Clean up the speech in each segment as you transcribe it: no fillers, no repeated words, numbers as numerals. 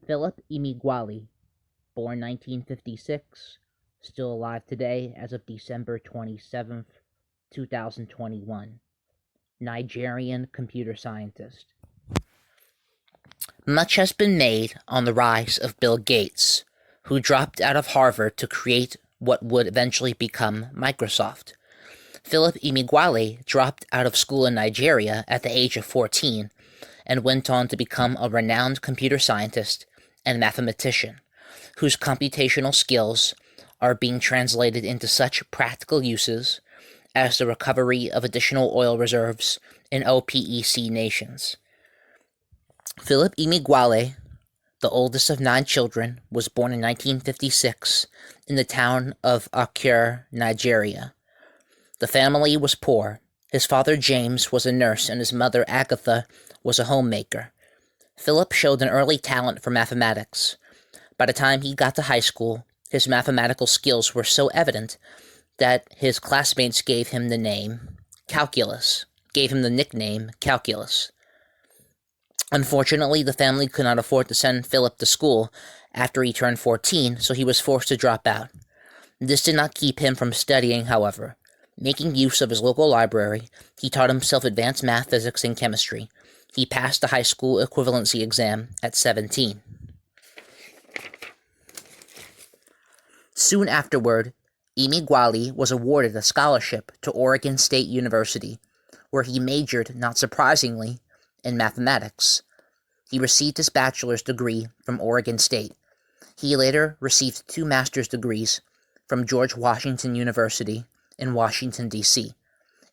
Philip Emeagwali, born 1956, still alive today as of December 27th, 2021. Nigerian computer scientist. Much has been made on the rise of Bill Gates, who dropped out of Harvard to create what would eventually become Microsoft. Philip Emeagwali dropped out of school in Nigeria at the age of 14 and went on to become a renowned computer scientist and mathematician, whose computational skills are being translated into such practical uses as the recovery of additional oil reserves in OPEC nations. Philip Emeagwali, the oldest of 9 children, was born in 1956 in the town of Akure, Nigeria. The family was poor. His father James was a nurse and his mother Agatha was a homemaker. Philip showed an early talent for mathematics. By the time he got to high school, his mathematical skills were so evident that his classmates gave him the nickname Calculus. Unfortunately, the family could not afford to send Philip to school after he turned 14, so he was forced to drop out. This did not keep him from studying, however. Making use of his local library, he taught himself advanced math, physics, and chemistry. He passed the high school equivalency exam at 17. Soon afterward, Emeagwali was awarded a scholarship to Oregon State University, where he majored, not surprisingly, in mathematics. He received his bachelor's degree from Oregon State. He later received 2 master's degrees from George Washington University in Washington, D.C.,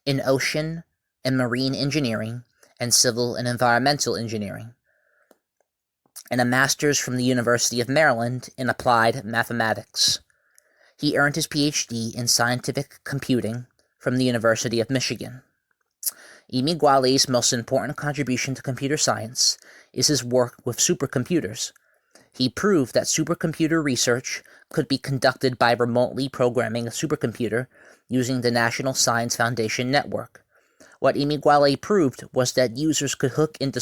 in ocean and marine engineering and civil and environmental engineering, and a master's from the University of Maryland in applied mathematics. He earned his Ph.D. in scientific computing from the University of Michigan. Emeagwali's most important contribution to computer science is his work with supercomputers. He proved that supercomputer research could be conducted by remotely programming a supercomputer using the National Science Foundation network. What Emeagwali proved was that users could hook into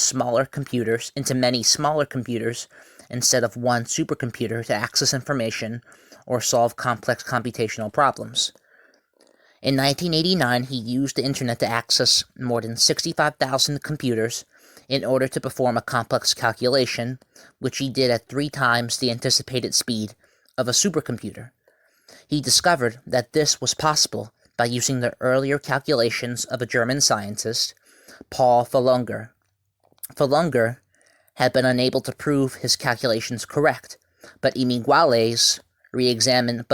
many smaller computers instead of one supercomputer to access information or solve complex computational problems. In 1989, he used the internet to access more than 65,000 computers in order to perform a complex calculation, which he did at 3 times the anticipated speed of a supercomputer. He discovered that this was possible by using the earlier calculations of a German scientist, Paul Folunger. Folunger had been unable to prove his calculations correct, but Emeagwali re-examined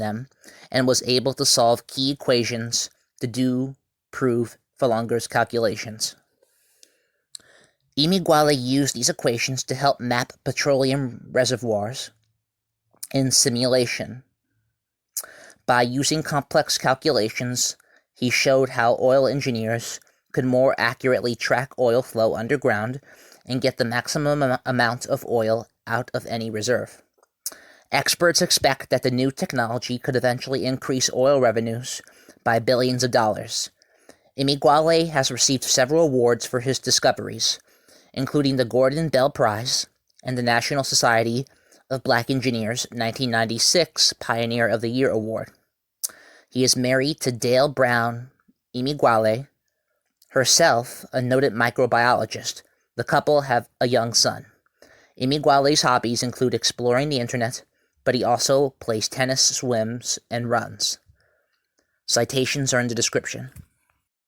them and was able to solve key equations to prove Fulunger's calculations. Emeagwali used these equations to help map petroleum reservoirs in simulation. By using complex calculations, he showed how oil engineers could more accurately track oil flow underground and get the maximum amount of oil out of any reserve. Experts expect that the new technology could eventually increase oil revenues by billions of dollars. Emeagwali has received several awards for his discoveries, including the Gordon Bell Prize and the National Society of Black Engineers 1996 Pioneer of the Year Award. He is married to Dale Brown Emeagwali, herself a noted microbiologist. The couple have a young son. Emeagwali's hobbies include exploring the internet, but he also plays tennis, swims, and runs. Citations are in the description.